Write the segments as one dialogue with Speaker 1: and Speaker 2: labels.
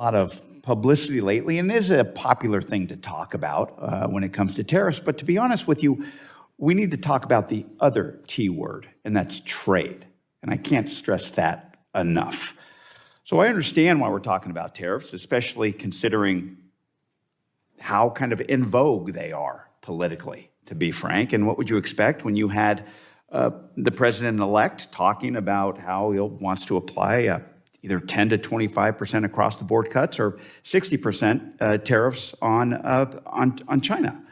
Speaker 1: lot of publicity lately, and is a popular thing to talk about when it comes to tariffs. But to be honest with you, we need to talk about the other T word, and that's trade. And I can't stress that enough. So I understand why we're talking about tariffs, especially considering how kind of in vogue they are politically, to be frank. And what would you expect when you had the president-elect talking about how he wants to apply either 10 to 25% across the board cuts or 60% tariffs on China.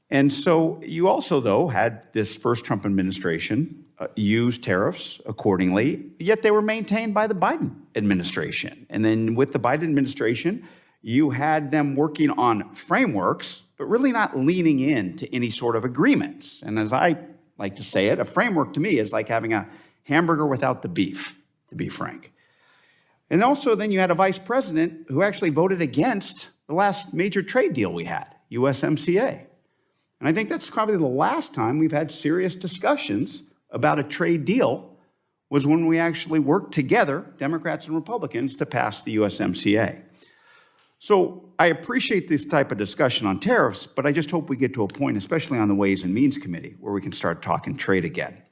Speaker 1: And so you also, though, had this first Trump administration use tariffs accordingly, yet they were maintained by the Biden administration. And then with the Biden administration, you had them working on frameworks, but really not leaning into any sort of agreements. And as I like to say it, a framework to me is like having a hamburger without the beef, to be frank. And also then you had a vice president who actually voted against the last major trade deal we had, USMCA. And I think that's probably the last time we've had serious discussions about a trade deal was when we actually worked together, Democrats and Republicans, to pass the USMCA. So I appreciate this type of discussion on tariffs, but I just hope we get to a point, especially on the Ways and Means Committee, where we can start talking trade again.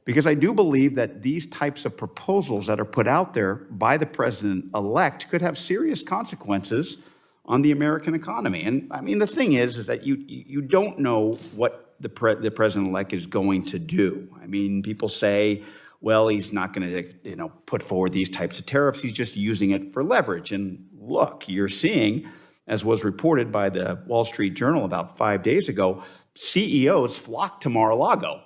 Speaker 1: Because I do believe that these types of proposals that are put out there by the president-elect could have serious consequences on the American economy. And I mean, the thing is that you don't know what the president-elect is going to do. I mean, people say, well, he's not going to, put forward these types of tariffs. He's just using it for leverage. And look, you're seeing, as was reported by the Wall Street Journal about 5 days ago, CEOs flocked to Mar-a-Lago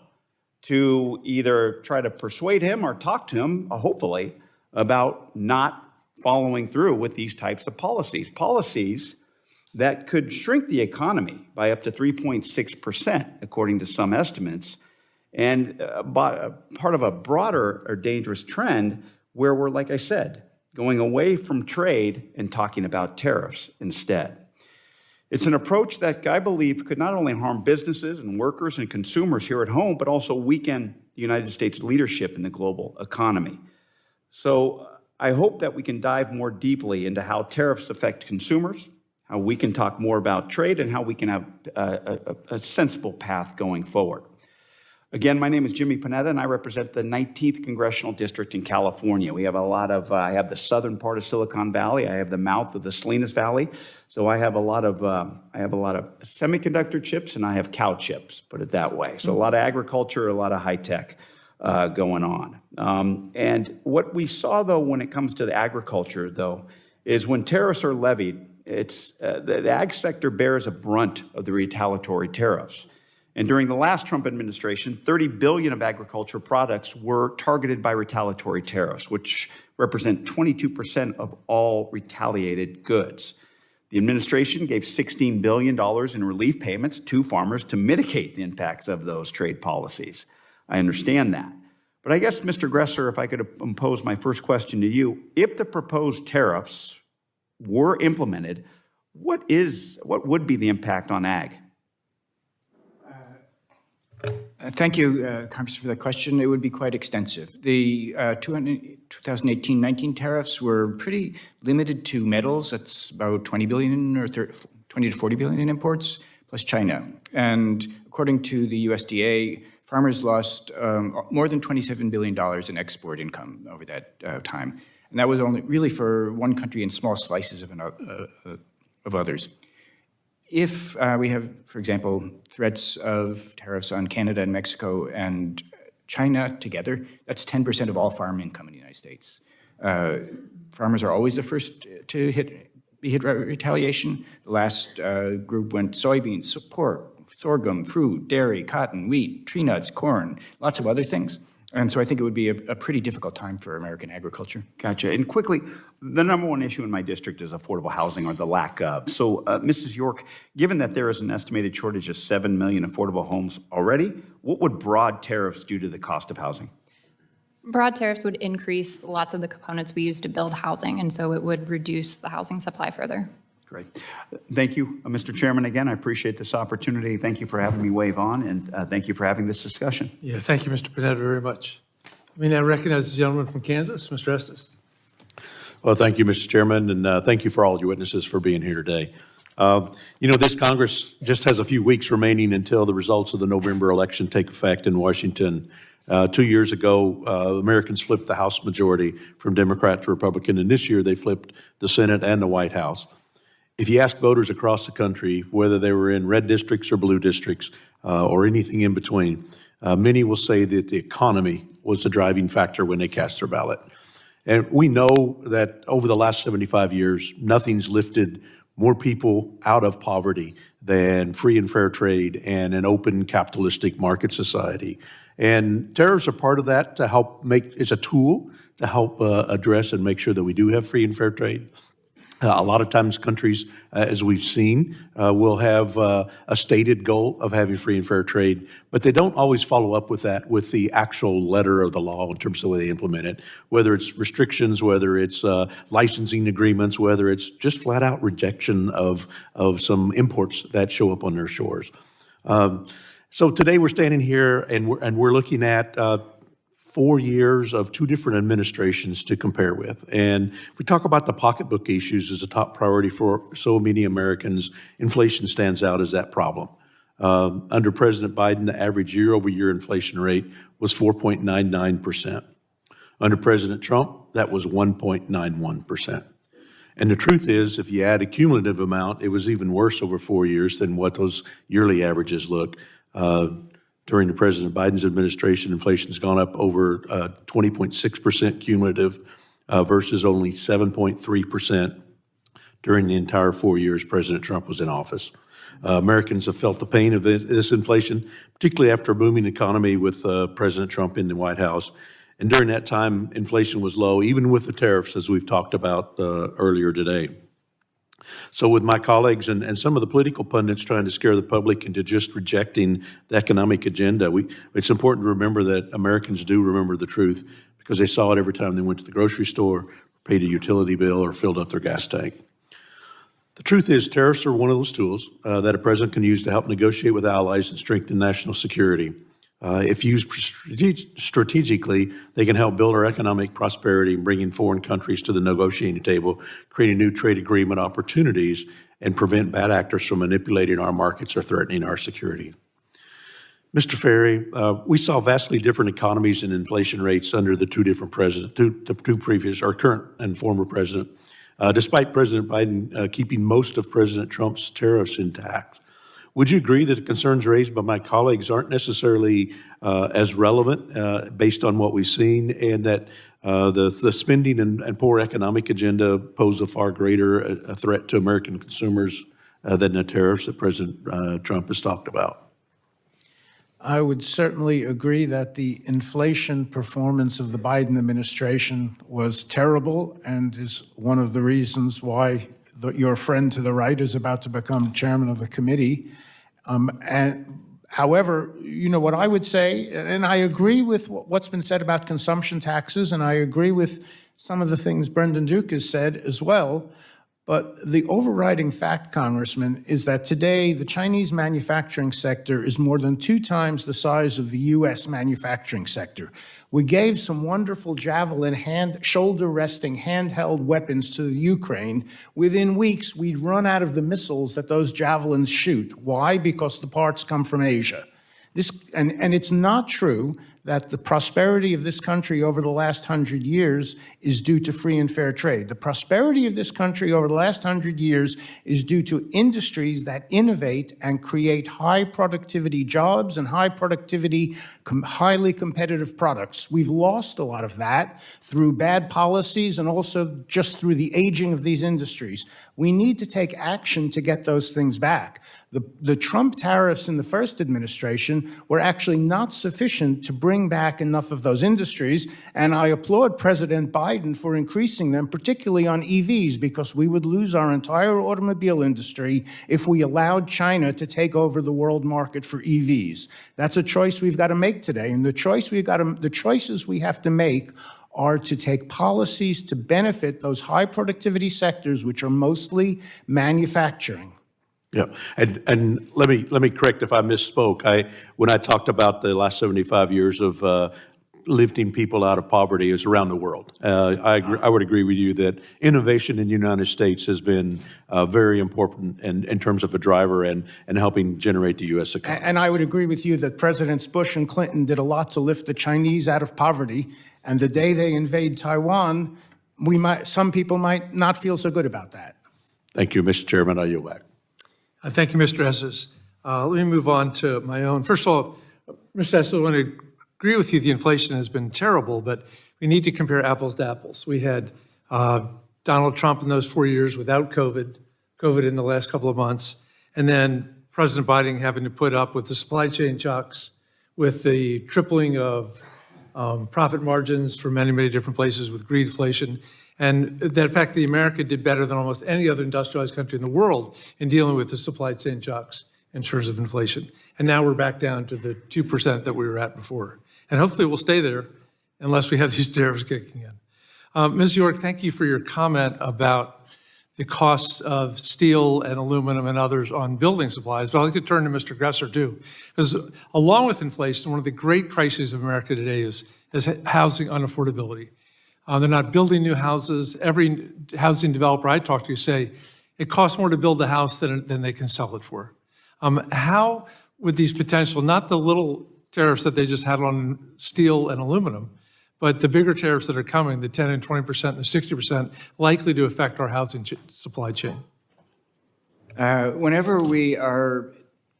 Speaker 1: to either try to persuade him or talk to him, hopefully, about not following through with these types of policies that could shrink the economy by up to 3.6%, according to some estimates, and part of a broader or dangerous trend where we're, like I said, going away from trade and talking about tariffs instead. It's an approach that I believe could not only harm businesses and workers and consumers here at home, but also weaken the United States leadership in the global economy. So I hope that we can dive more deeply into how tariffs affect consumers, how we can talk more about trade, and how we can have a sensible path going forward. Again, my name is Jimmy Panetta, and I represent the 19th Congressional District in California. We have a lot of, I have the southern part of Silicon Valley. I have the mouth of the Salinas Valley. So I have a lot of semiconductor chips, and I have cow chips, put it that way. So a lot of agriculture, a lot of high tech going on. And what we saw, though, when it comes to the agriculture, though, is when tariffs are levied, it's the ag sector bears a brunt of the retaliatory tariffs. And during the last Trump administration, $30 billion of agricultural products were targeted by retaliatory tariffs, which represent 22% of all retaliated goods. The administration gave $16 billion in relief payments to farmers to mitigate the impacts of those trade policies. I understand that. But I guess, Mr. Gresser, if I could impose my first question to you, if the proposed tariffs were implemented, what would be the impact on ag?
Speaker 2: Thank you, Congressman, for that question. It would be quite extensive. The 2018-19 tariffs were pretty limited to metals. That's about 20 billion or 20 to 40 billion in imports, plus China. And according to the USDA, farmers lost more than $27 billion in export income over that time. And that was only really for one country and small slices of others. If we have, for example, threats of tariffs on Canada and Mexico and China together, that's 10% of all farm income in the United States. Farmers are always the first to be hit by retaliation. The last group went soybeans, pork, sorghum, fruit, dairy, cotton, wheat, tree nuts, corn, lots of other things. And so I think it would be a pretty difficult time for American agriculture.
Speaker 1: Gotcha. And quickly, the number one issue in my district is affordable housing or the lack of. So, Mrs. York, given that there is an estimated shortage of 7 million affordable homes already, what would broad tariffs do to the cost of housing?
Speaker 3: Broad tariffs would increase lots of the components we use to build housing, and so it would reduce the housing supply further.
Speaker 1: Great. Thank you, Mr. Chairman. Again, I appreciate this opportunity. Thank you for having me wave on, and thank you for having this discussion.
Speaker 4: Yeah, thank you, Mr. Panetta, very much. I now recognize the gentleman from Kansas, Mr. Estes. Well, thank you, Mr. Chairman, and thank you for all your witnesses for being here today. This Congress just has a few weeks remaining until the results of the November election take effect in Washington. 2 years ago, Americans flipped the House majority from Democrat to Republican, and this year they flipped the Senate and the White House. If you ask voters across the country, whether they were in red districts or blue districts or anything in between, many will say that the economy was the driving factor when they cast their ballot. And we know that over the last 75 years, nothing's lifted more people out of poverty than free and fair trade and an open capitalistic market society. And tariffs are part of that to help it's a tool to help address and make sure that we do have free and fair trade. A lot of times countries, as we've seen, will have a stated goal of having free and fair trade, but they don't always follow up with that with the actual letter of the law in terms of the way they implement it, whether it's restrictions, whether it's licensing agreements, whether it's just flat out rejection of some imports that show up on their shores. So today we're standing here and we're looking at 4 years of 2 different administrations to compare with. And if we talk about the pocketbook issues as a top priority for so many Americans, inflation stands out as that problem. Under President Biden, the average year-over-year inflation rate was 4.99%. Under President Trump, that was 1.91%. And the truth is, if you add a cumulative amount, it was even worse over 4 years than what those yearly averages look. During the President Biden's administration, inflation has gone up over 20.6% cumulative versus only 7.3% during the entire 4 years President Trump was in office. Americans have felt the pain of this inflation, particularly after a booming economy with President Trump in the White House. And during that time, inflation was low, even with the tariffs, as we've talked about earlier today. So with my colleagues and some of the political pundits trying to scare the public into just rejecting the economic agenda, it's important to remember that Americans do remember the truth because they saw it every time they went to the grocery store, paid a utility bill, or filled up their gas tank. The truth is, tariffs are one of those tools that a president can use to help negotiate with allies and strengthen national security. If used strategically, they can help build our economic prosperity, bringing foreign countries to the negotiating table, creating new trade agreement opportunities, and prevent bad actors from manipulating our markets or threatening our security. Mr. Ferry, we saw vastly different economies and inflation rates under the 2 different presidents, the 2 previous, our current and former president, despite President Biden keeping most of President Trump's tariffs intact. Would you agree that the concerns raised by my colleagues aren't necessarily as relevant based on what we've seen, and that the spending and poor economic agenda pose a far greater a threat to American consumers than the tariffs that President Trump has talked about?
Speaker 5: I would certainly agree that the inflation performance of the Biden administration was terrible and is one of the reasons why your friend to the right is about to become chairman of the committee. However, what I would say, and I agree with what's been said about consumption taxes, and I agree with some of the things Brendan Duke has said as well, but the overriding fact, Congressman, is that today the Chinese manufacturing sector is more than 2 times the size of the U.S. manufacturing sector. We gave some wonderful Javelin shoulder-resting handheld weapons to the Ukraine. Within weeks, we'd run out of the missiles that those Javelins shoot. Why? Because the parts come from Asia. And it's not true that the prosperity of this country over the last 100 years is due to free and fair trade. The prosperity of this country over the last 100 years is due to industries that innovate and create high productivity jobs and high productivity, highly competitive products. We've lost a lot of that through bad policies and also just through the aging of these industries. We need to take action to get those things back. The Trump tariffs in the first administration were actually not sufficient to bring back enough of those industries, and I applaud President Biden for increasing them, particularly on EVs, because we would lose our entire automobile industry if we allowed China to take over the world market for EVs. That's a choice we've got to make today, and the choices we have to make are to take policies to benefit those high productivity sectors, which are mostly manufacturing.
Speaker 4: Yeah, and let me correct if I misspoke. When I talked about the last 75 years of lifting people out of poverty is around the world. I would agree with you that innovation in the United States has been very important in terms of a driver and helping generate the U.S. economy.
Speaker 5: And I would agree with you that Presidents Bush and Clinton did a lot to lift the Chinese out of poverty. And the day they invade Taiwan, some people might not feel so good about that.
Speaker 4: Thank you, Mr. Chairman. I yield back.
Speaker 6: Thank you, Mr. Esses. Let me move on to my own. First of all, Mr. Esses, I want to agree with you, the inflation has been terrible, but we need to compare apples to apples. We had Donald Trump in those 4 years without COVID in the last couple of months, and then President Biden having to put up with the supply chain shocks, with the tripling of profit margins for many, many different places with greedflation, and the fact that America did better than almost any other industrialized country in the world in dealing with the supply chain shocks in terms of inflation. And now we're back down to the 2% that we were at before. And hopefully we'll stay there unless we have these tariffs kicking in. Ms. York, thank you for your comment about the costs of steel and aluminum and others on building supplies. But I'd like to turn to Mr. Gresser too, because along with inflation, one of the great crises of America today is housing unaffordability. They're not building new houses. Every housing developer I talk to say it costs more to build a house than they can sell it for. How would these potential, not the little tariffs that they just had on steel and aluminum, but the bigger tariffs that are coming, the 10 and 20% and the 60%, likely to affect our housing supply chain?
Speaker 2: Whenever we are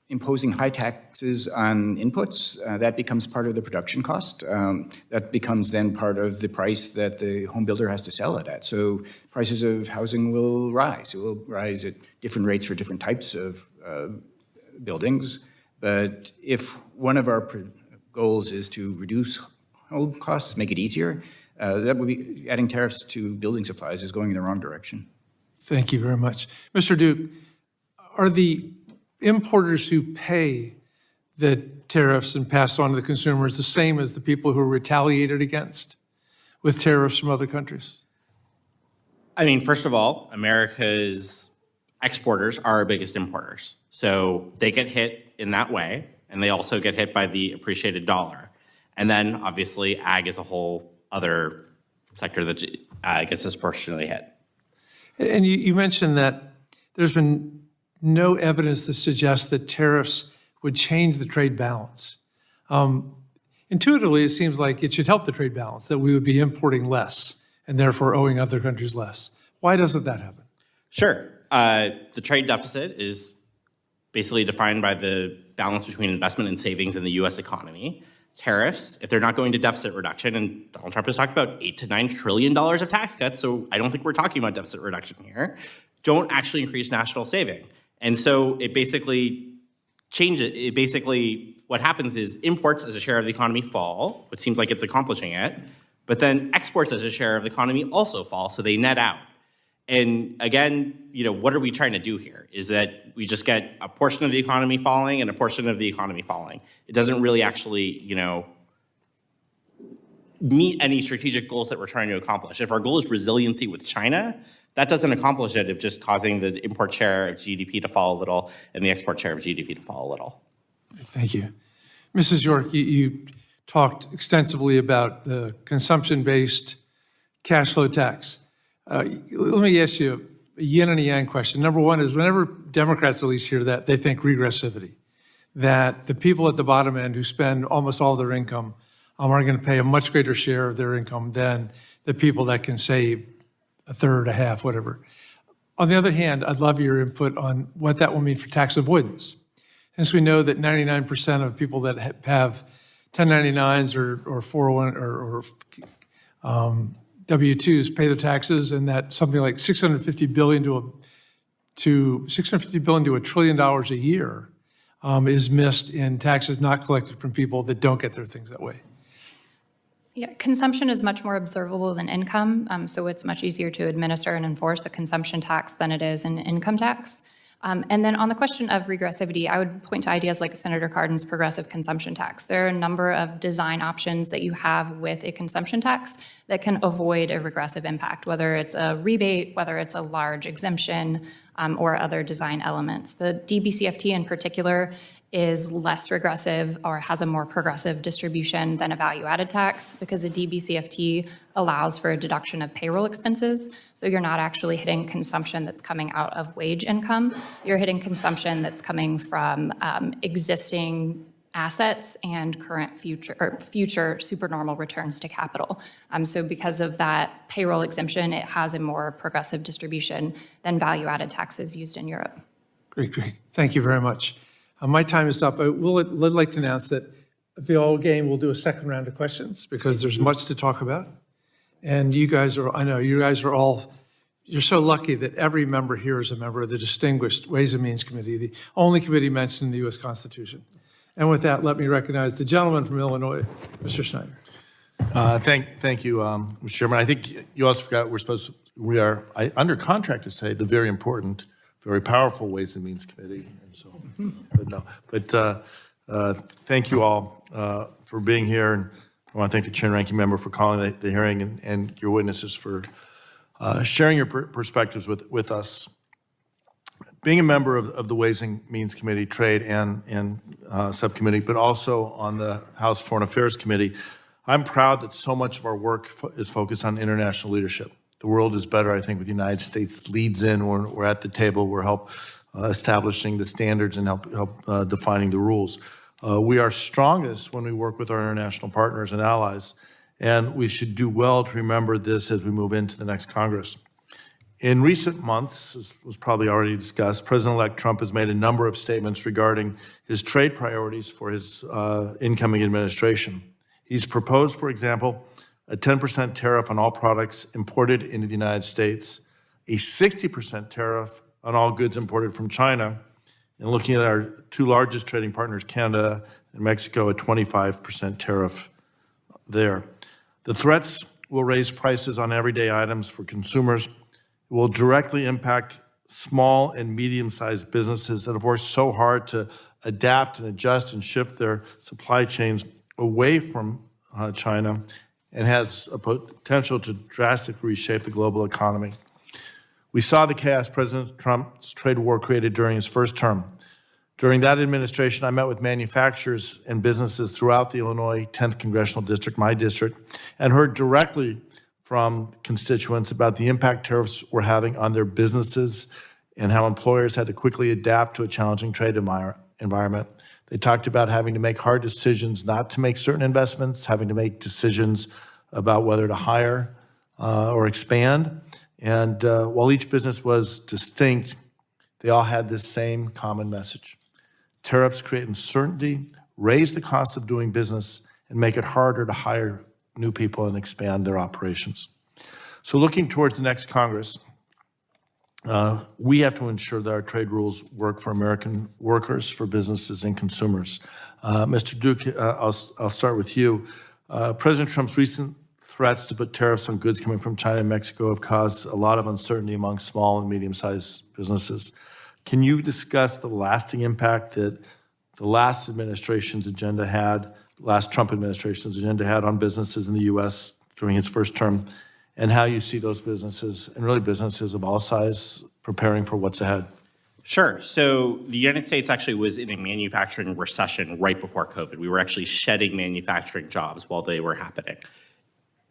Speaker 2: imposing high taxes on inputs, that becomes part of the production cost. That becomes then part of the price that the home builder has to sell it at. So prices of housing will rise. It will rise at different rates for different types of buildings. But if one of our goals is to reduce home costs, make it easier, that would be adding tariffs to building supplies is going in the wrong direction.
Speaker 6: Thank you very much. Mr. Duke, are the importers who pay the tariffs and pass on to the consumers the same as the people who are retaliated against with tariffs from other countries?
Speaker 7: I mean, first of all, America's exporters are our biggest importers. So they get hit in that way, and they also get hit by the appreciated dollar. And then, obviously, ag is a whole other sector that gets disproportionately hit.
Speaker 6: And you mentioned that there's been no evidence that suggests that tariffs would change the trade balance. Intuitively, it seems like it should help the trade balance, that we would be importing less and therefore owing other countries less. Why doesn't that happen?
Speaker 7: Sure. The trade deficit is basically defined by the balance between investment and savings in the U.S. economy. Tariffs, if they're not going to deficit reduction, and Donald Trump has talked about $8 to $9 trillion of tax cuts, so I don't think we're talking about deficit reduction here, don't actually increase national saving. And so it basically changes. It basically, what happens is imports as a share of the economy fall, which seems like it's accomplishing it, but then exports as a share of the economy also fall, so they net out. And again, what are we trying to do here? Is that we just get a portion of the economy falling and a portion of the economy falling. It doesn't really actually, meet any strategic goals that we're trying to accomplish. If our goal is resiliency with China, that doesn't accomplish it of just causing the import share of GDP to fall a little and the export share of GDP to fall a little.
Speaker 6: Thank you. Mrs. York, you talked extensively about the consumption-based cash flow tax. Let me ask you a yin and a yang question. Number one is whenever Democrats at least hear that, they think regressivity, that the people at the bottom end who spend almost all of their income are going to pay a much greater share of their income than the people that can save a third, a half, whatever. On the other hand, I'd love your input on what that will mean for tax avoidance. Since we know that 99% of people that have 1099s or 401 or W-2s pay their taxes, and that something like $650 billion to $1 trillion a year is missed in taxes not collected from people that don't get their things that way.
Speaker 3: Yeah, consumption is much more observable than income, so it's much easier to administer and enforce a consumption tax than it is an income tax. And then on the question of regressivity, I would point to ideas like Senator Cardin's progressive consumption tax. There are a number of design options that you have with a consumption tax that can avoid a regressive impact, whether it's a rebate, whether it's a large exemption, or other design elements. The DBCFT in particular is less regressive or has a more progressive distribution than a value-added tax, because a DBCFT allows for a deduction of payroll expenses. So you're not actually hitting consumption that's coming out of wage income. You're hitting consumption that's coming from existing assets and current future supernormal returns to capital. So because of that payroll exemption, it has a more progressive distribution than value-added taxes used in Europe.
Speaker 6: Great. Thank you very much. My time is up. I'd like to announce that if the all game, we'll do a second round of questions because there's much to talk about. And I know you guys are all, you're so lucky that every member here is a member of the distinguished Ways and Means Committee, the only committee mentioned in the U.S. Constitution. And with that, let me recognize the gentleman from Illinois, Mr. Schneider.
Speaker 8: Thank you, Mr. Chairman. I think you also forgot we are under contract to say the very important, very powerful Ways and Means Committee. And so, thank you all for being here. And I want to thank the Chair and Ranking Member for calling the hearing and your witnesses for sharing your perspectives with us. Being a member of the Ways and Means Committee, Trade and Subcommittee, but also on the House Foreign Affairs Committee, I'm proud that so much of our work is focused on international leadership. The world is better, I think, with the United States leads in. We're at the table. We're help establishing the standards and help defining the rules. We are strongest when we work with our international partners and allies, and we should do well to remember this as we move into the next Congress. In recent months, as was probably already discussed, President-elect Trump has made a number of statements regarding his trade priorities for his incoming administration. He's proposed, for example, a 10% tariff on all products imported into the United States, a 60% tariff on all goods imported from China, and looking at our two largest trading partners, Canada and Mexico, a 25% tariff there. The threats will raise prices on everyday items for consumers. It will directly impact small and medium-sized businesses that have worked so hard to adapt and adjust and shift their supply chains away from China, and has a potential to drastically reshape the global economy. We saw the chaos President Trump's trade war created during his first term. During that administration, I met with manufacturers and businesses throughout the Illinois 10th Congressional District, my district, and heard directly from constituents about the impact tariffs were having on their businesses and how employers had to quickly adapt to a challenging trade environment. They talked about having to make hard decisions not to make certain investments, having to make decisions about whether to hire or expand. And while each business was distinct, they all had this same common message. Tariffs create uncertainty, raise the cost of doing business, and make it harder to hire new people and expand their operations. So looking towards the next Congress, we have to ensure that our trade rules work for American workers, for businesses, and consumers. Mr. Duke, I'll start with you. President Trump's recent threats to put tariffs on goods coming from China and Mexico have caused a lot of uncertainty among small and medium-sized businesses. Can you discuss the lasting impact that the last administration's agenda had, the last Trump administration's agenda had on businesses in the U.S. during his first term, and how you see those businesses, and really businesses of all size, preparing for what's ahead?
Speaker 7: Sure. So the United States actually was in a manufacturing recession right before COVID. We were actually shedding manufacturing jobs while they were happening,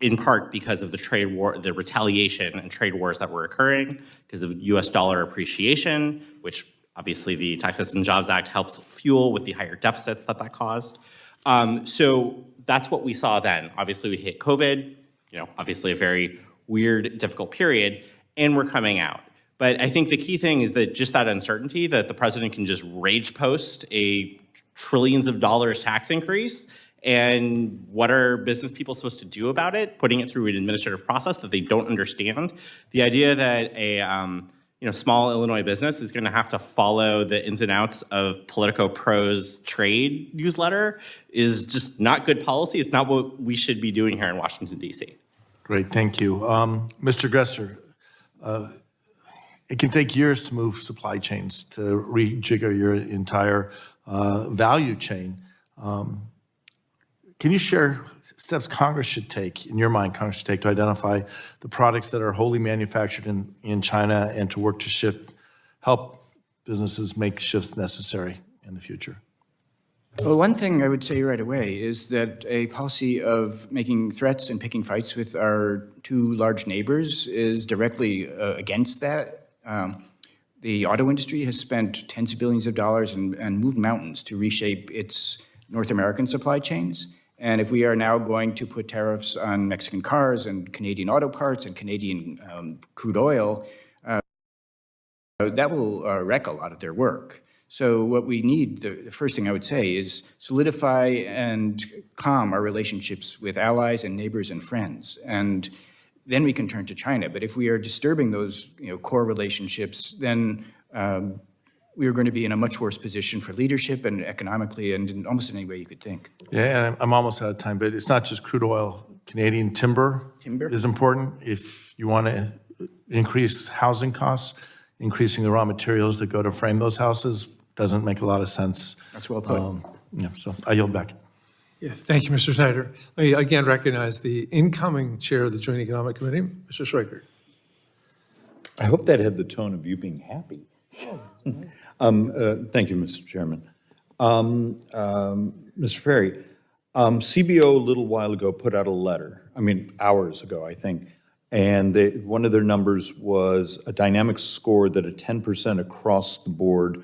Speaker 7: in part because of the trade war, the retaliation and trade wars that were occurring, because of U.S. dollar appreciation, which obviously the Tax Cuts and Jobs Act helps fuel with the higher deficits that caused. So that's what we saw then. Obviously, we hit COVID, obviously a very weird, difficult period, and we're coming out. But I think the key thing is that just that uncertainty, that the president can just rage post a trillions of dollars tax increase, and what are business people supposed to do about it? Putting it through an administrative process that they don't understand. The idea that a small Illinois business is going to have to follow the ins and outs of Politico Pro's trade newsletter is just not good policy. It's not what we should be doing here in Washington, D.C.
Speaker 8: Great, thank you. Mr. Gresser, it can take years to move supply chains, to rejigger your entire value chain. Can you share steps Congress should take, in your mind, Congress should take to identify the products that are wholly manufactured in China and to work to help businesses make shifts necessary in the future?
Speaker 2: Well, one thing I would say right away is that a policy of making threats and picking fights with our two large neighbors is directly against that. The auto industry has spent tens of billions of dollars and moved mountains to reshape its North American supply chains. And if we are now going to put tariffs on Mexican cars and Canadian auto parts and Canadian crude oil, that will wreck a lot of their work. So what we need, the first thing I would say, is solidify and calm our relationships with allies and neighbors and friends. And then we can turn to China. But if we are disturbing those core relationships, then we are going to be in a much worse position for leadership and economically and in almost any way you could think.
Speaker 8: Yeah, and I'm almost out of time, but it's not just crude oil. Canadian timber is important. If you want to increase housing costs, increasing the raw materials that go to frame those houses doesn't make a lot of sense.
Speaker 2: That's well put.
Speaker 8: Yeah, so I yield back.
Speaker 6: Yeah, thank you, Mr. Snyder. Let me again recognize the incoming chair of the Joint Economic Committee, Mr. Schweikert.
Speaker 9: I hope that had the tone of you being happy. Thank you, Mr. Chairman. Mr. Ferry, CBO a little while ago put out a letter, hours ago, I think, and one of their numbers was a dynamics score that a 10% across the board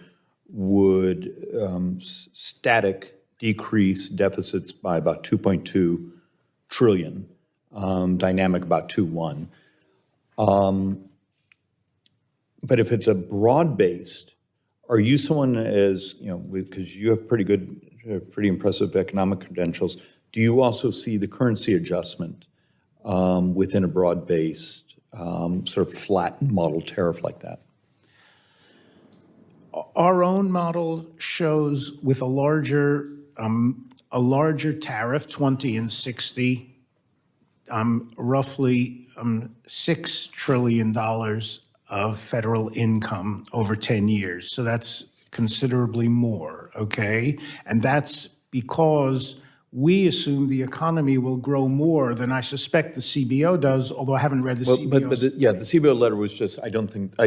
Speaker 9: would static decrease deficits by about 2.2 trillion, dynamic about 2.1. But if it's a broad-based, are you someone because you have pretty impressive economic credentials, do you also see the currency adjustment within a broad-based sort of flat model tariff like that?
Speaker 5: Our own model shows with a larger tariff, 20 and 60, roughly $6 trillion of federal income over 10 years. So that's considerably more, okay? And that's because we assume the economy will grow more than I suspect the CBO does, although I haven't read the CBO's.
Speaker 9: The CBO letter was just, I don't think, they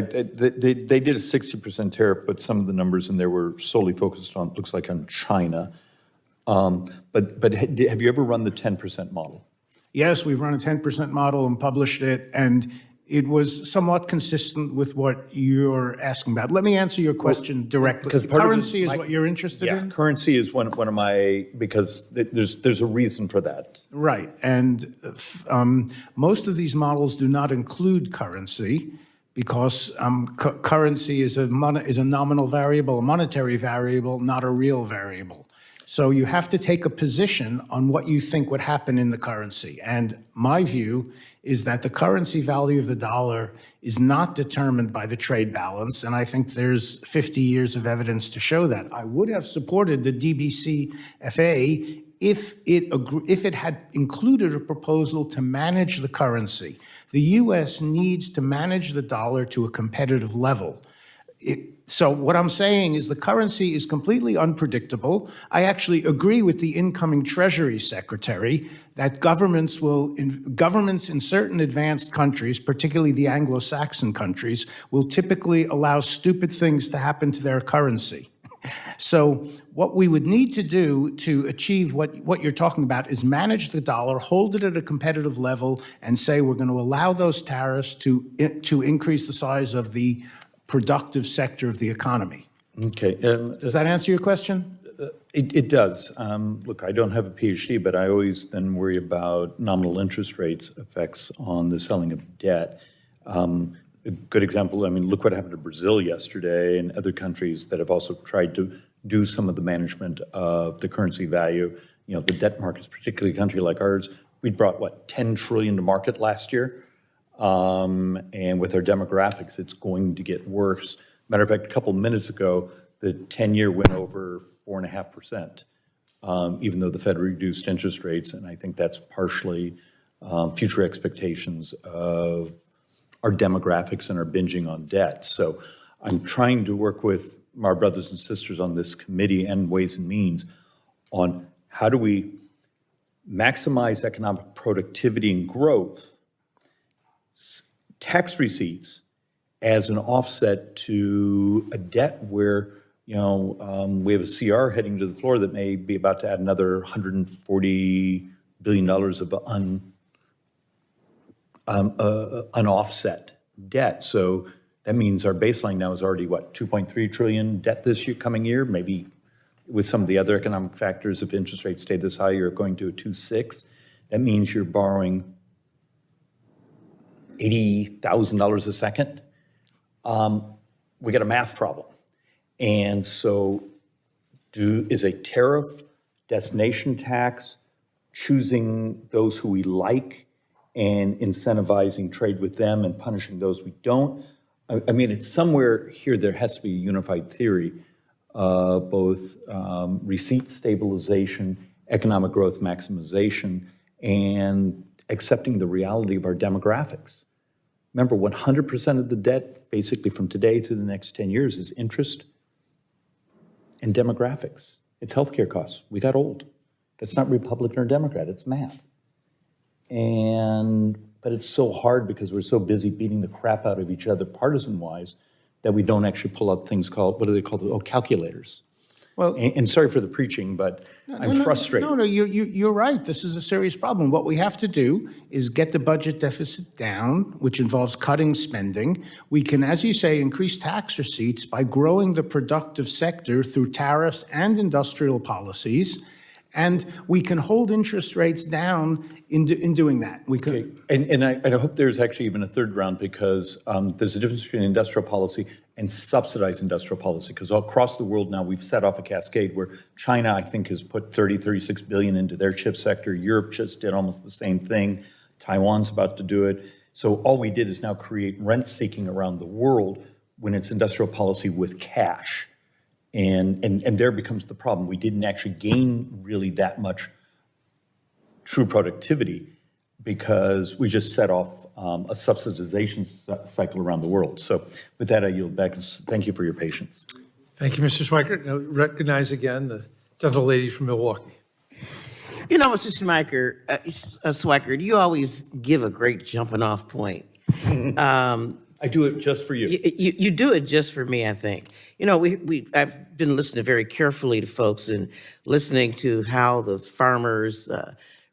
Speaker 9: did a 60% tariff, but some of the numbers in there were solely focused on, looks like on China. But have you ever run the 10% model?
Speaker 5: Yes, we've run a 10% model and published it, and it was somewhat consistent with what you're asking about. Let me answer your question directly.
Speaker 9: Because part of
Speaker 5: currency is what you're interested in?
Speaker 9: Currency is one of my, because there's a reason for that.
Speaker 5: Right, and most of these models do not include currency because currency is a nominal variable, a monetary variable, not a real variable. So you have to take a position on what you think would happen in the currency. And my view is that the currency value of the dollar is not determined by the trade balance. And I think there's 50 years of evidence to show that. I would have supported the DBCFA if it had included a proposal to manage the currency. The US needs to manage the dollar to a competitive level. So what I'm saying is the currency is completely unpredictable. I actually agree with the incoming Treasury Secretary that governments in certain advanced countries, particularly the Anglo-Saxon countries, will typically allow stupid things to happen to their currency. So what we would need to do to achieve what you're talking about is manage the dollar, hold it at a competitive level, and say we're going to allow those tariffs to increase the size of the productive sector of the economy.
Speaker 9: Okay.
Speaker 5: Does that answer your question?
Speaker 9: It does. Look, I don't have a PhD, but I always then worry about nominal interest rates effects on the selling of debt. A good example, look what happened to Brazil yesterday and other countries that have also tried to do some of the management of the currency value. The debt markets, particularly a country like ours, we brought, 10 trillion to market last year? And with our demographics, it's going to get worse. Matter of fact, a couple of minutes ago, the 10-year went over 4.5%, even though the Fed reduced interest rates. And I think that's partially future expectations of our demographics and our binging on debt. So I'm trying to work with our brothers and sisters on this committee and Ways and Means on how do we maximize economic productivity and growth, tax receipts as an offset to a debt where We have a CR heading to the floor that may be about to add another $140 billion of unoffset debt. So that means our baseline now is already, what, 2.3 trillion debt this year, coming year? Maybe with some of the other economic factors, if interest rates stay this high, you're going to a 2.6. That means you're borrowing $80,000 a second. We got a math problem. And so is a tariff, destination tax, choosing those who we like and incentivizing trade with them and punishing those we don't? I mean, it's somewhere here there has to be a unified theory of both receipt stabilization, economic growth maximization, and accepting the reality of our demographics. Remember, 100% of the debt, basically from today through the next 10 years, is interest and demographics. It's healthcare costs. We got old. That's not Republican or Democrat, it's math. But it's so hard because we're so busy beating the crap out of each other partisan-wise that we don't actually pull out things called, what do they call it? Oh, calculators.
Speaker 5: Well,
Speaker 9: And sorry for the preaching, but I'm frustrated.
Speaker 5: No, you're right. This is a serious problem. What we have to do is get the budget deficit down, which involves cutting spending. We can, as you say, increase tax receipts by growing the productive sector through tariffs and industrial policies. And we can hold interest rates down in doing that. We can.
Speaker 9: And I hope there's actually even a third round, because there's a difference between industrial policy and subsidized industrial policy, because all across the world now we've set off a cascade where China, I think, has put 36 billion into their chip sector. Europe just did almost the same thing. Taiwan's about to do it. So all we did is now create rent seeking around the world when it's industrial policy with cash. And there becomes the problem. We didn't actually gain really that much true productivity because we just set off a subsidization cycle around the world. So with that, I yield back. Thank you for your patience.
Speaker 6: Thank you, Mr. Schweikert. Now recognize again the gentle-lady from Milwaukee.
Speaker 10: You know, Mr. Schweikert, you always give a great jumping-off point.
Speaker 9: I do it just for you.
Speaker 10: You do it just for me, I think. You know, I've been listening very carefully to folks and listening to how the farmers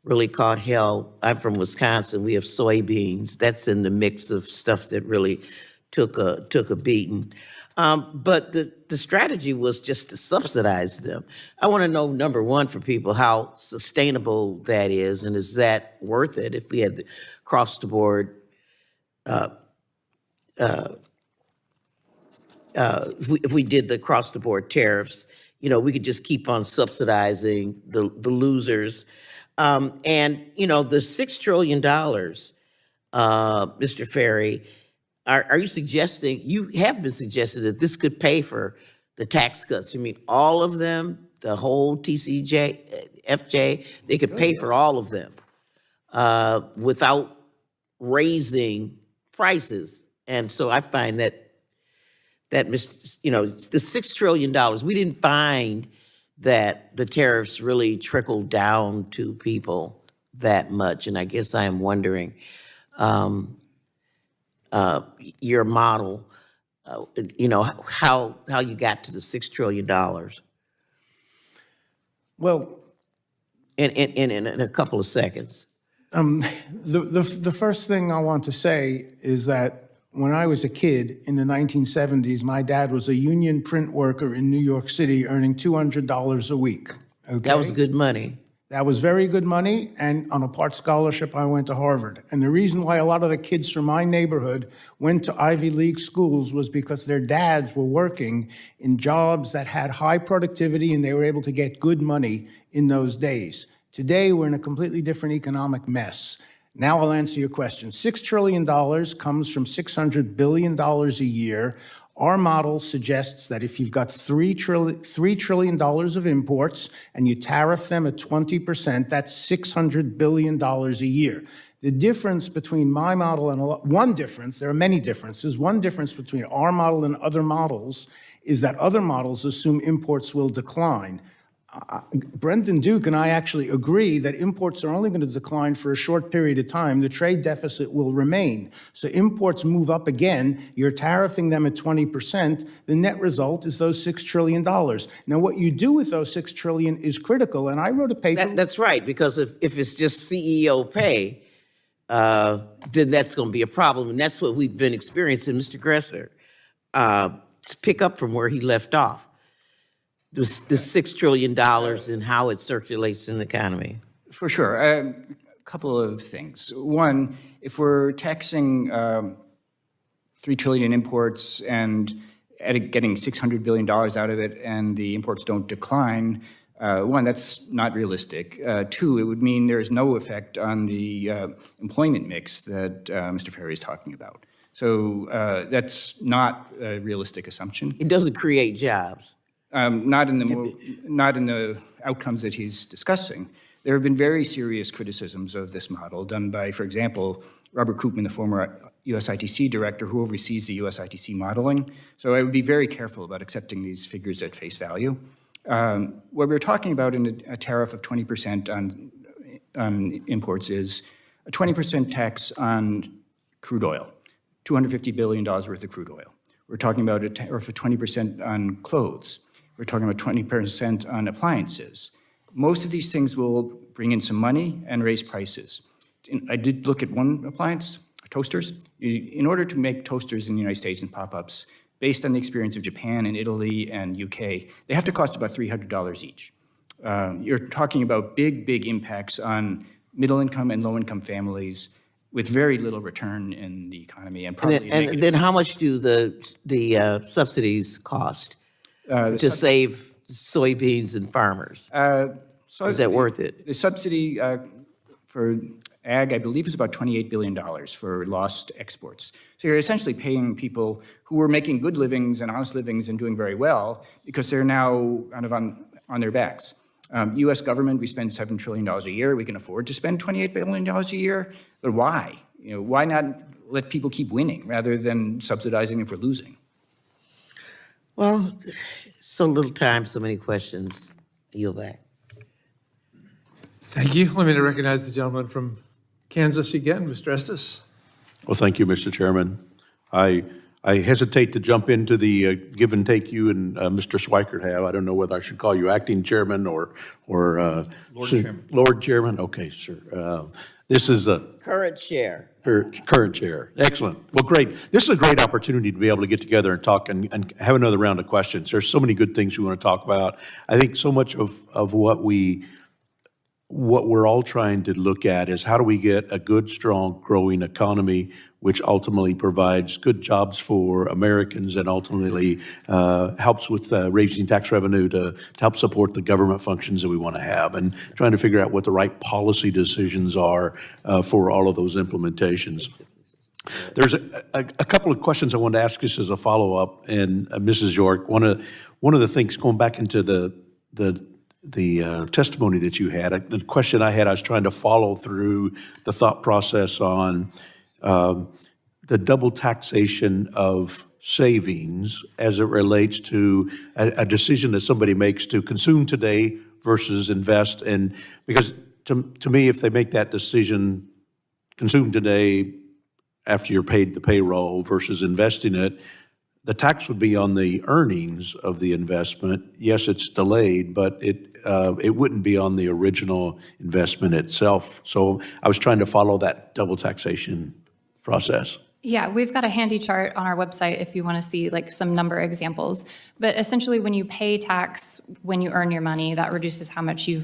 Speaker 10: really caught hell. I'm from Wisconsin. We have soybeans. That's in the mix of stuff that really took a beating. But the strategy was just to subsidize them. I want to know, number one, for people, how sustainable that is, and is that worth it if we had the across-the-board if we did the across-the-board tariffs, you know, we could just keep on subsidizing the losers. And, you know, the $6 trillion, Mr. Ferry, are you suggesting, you have been suggesting that this could pay for the tax cuts? You mean all of them, the whole TCJ, FJ, they could pay for all of them without raising prices. And so I find that you know, the $6 trillion, we didn't find that the tariffs really trickled down to people that much. And I guess I am wondering, your model, you know, how you got to the $6 trillion.
Speaker 5: Well,
Speaker 10: in a couple of seconds.
Speaker 5: the first thing I want to say is that when I was a kid in the 1970s, my dad was a union print worker in New York City earning $200 a week. Okay?
Speaker 10: That was good money.
Speaker 5: That was very good money, and on a part scholarship, I went to Harvard. And the reason why a lot of the kids from my neighborhood went to Ivy League schools was because their dads were working in jobs that had high productivity, and they were able to get good money in those days. Today, we're in a completely different economic mess. Now I'll answer your question. $6 trillion comes from $600 billion a year. Our model suggests that if you've got $3 trillion of imports and you tariff them at 20%, that's $600 billion a year. The difference between my model and one difference, there are many differences, one difference between our model and other models is that other models assume imports will decline. Brendan Duke and I actually agree that imports are only going to decline for a short period of time. The trade deficit will remain. So imports move up again. You're tariffing them at 20%. The net result is those $6 trillion. Now, what you do with those $6 trillion is critical. And I wrote a paper.
Speaker 10: That's right, because if it's just CEO pay, then that's going to be a problem. And that's what we've been experiencing, Mr. Gresser, to pick up from where he left off. The $6 trillion and how it circulates in the economy.
Speaker 2: For sure. A couple of things. One, if we're taxing $3 trillion in imports and getting $600 billion out of it and the imports don't decline, one, that's not realistic. Two, it would mean there's no effect on the employment mix that Mr. Ferry is talking about. So that's not a realistic assumption.
Speaker 10: It doesn't create jobs.
Speaker 2: Not in the outcomes that he's discussing. There have been very serious criticisms of this model done by, for example, Robert Koopman, the former USITC director who oversees the USITC modeling. So I would be very careful about accepting these figures at face value. What we're talking about in a tariff of 20% on imports is a 20% tax on crude oil, $250 billion worth of crude oil. We're talking about a tariff of 20% on clothes. We're talking about 20% on appliances. Most of these things will bring in some money and raise prices. I did look at one appliance, toasters. In order to make toasters in the United States and pop-ups, based on the experience of Japan and Italy and UK, they have to cost about $300 each. You're talking about big impacts on middle-income and low-income families with very little return in the economy and probably
Speaker 10: And then how much do the subsidies cost to save soybeans and farmers? Is that worth it?
Speaker 2: The subsidy for ag, I believe, is about $28 billion for lost exports. So you're essentially paying people who were making good livings and honest livings and doing very well because they're now kind of on their backs. U.S. government, we spend $7 trillion a year. We can afford to spend $28 billion a year, but why? Why not let people keep winning rather than subsidizing them for losing?
Speaker 10: Well, so little time, so many questions. Yield back.
Speaker 6: Thank you. Let me recognize the gentleman from Kansas again, Mr. Estes.
Speaker 4: Well, thank you, Mr. Chairman. I hesitate to jump into the give and take you and Mr. Schweikert have. I don't know whether I should call you acting chairman or Lord Chairman. Lord Chairman. Okay, sure. This is a
Speaker 10: Current chair.
Speaker 4: current chair. Excellent. Well, great. This is a great opportunity to be able to get together and talk and have another round of questions. There's so many good things we want to talk about. I think so much of what we're all trying to look at is how do we get a good, strong, growing economy, which ultimately provides good jobs for Americans and ultimately helps with raising tax revenue to help support the government functions that we want to have, and trying to figure out what the right policy decisions are for all of those implementations. There's a couple of questions I wanted to ask just as a follow-up, and Mrs. York, one of the things going back into the testimony that you had, the question I had, I was trying to follow through the thought process on the double taxation of savings as it relates to a decision that somebody makes to consume today versus invest. And because to me, if they make that decision, consume today after you're paid the payroll versus investing it, the tax would be on the earnings of the investment. Yes, it's delayed, but it wouldn't be on the original investment itself. So I was trying to follow that double taxation process.
Speaker 3: Yeah, we've got a handy chart on our website if you want to see like some number examples. But essentially, when you pay tax when you earn your money, that reduces how much you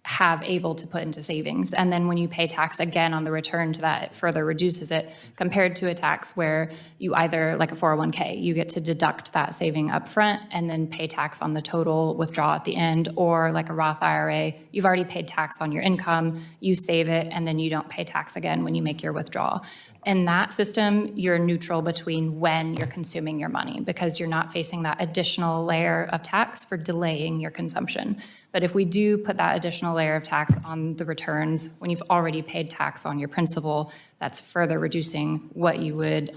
Speaker 3: have able to put into savings. And then when you pay tax again on the return to that, it further reduces it compared to a tax where you either, like a 401k, you get to deduct that saving up front and then pay tax on the total withdrawal at the end, or like a Roth IRA, you've already paid tax on your income, you save it, and then you don't pay tax again when you make your withdrawal. In that system, you're neutral between when you're consuming your money because you're not facing that additional layer of tax for delaying your consumption. But if we do put that additional layer of tax on the returns when you've already paid tax on your principal, that's further reducing what you would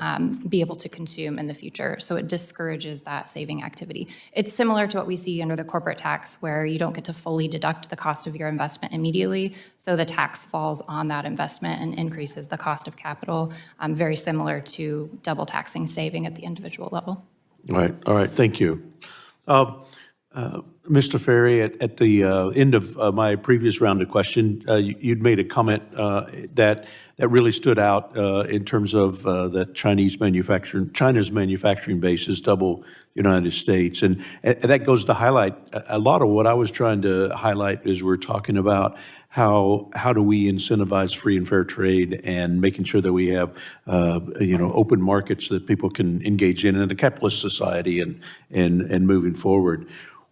Speaker 3: be able to consume in the future. So it discourages that saving activity. It's similar to what we see under the corporate tax, where you don't get to fully deduct the cost of your investment immediately. So the tax falls on that investment and increases the cost of capital, very similar to double taxing saving at the individual level.
Speaker 4: All right, thank you. Mr. Ferry, at the end of my previous round of question, you'd made a comment that really stood out in terms of that China's manufacturing base is double United States. And that goes to highlight a lot of what I was trying to highlight as we're talking about how do we incentivize free and fair trade and making sure that we have open markets that people can engage in a capitalist society and moving forward.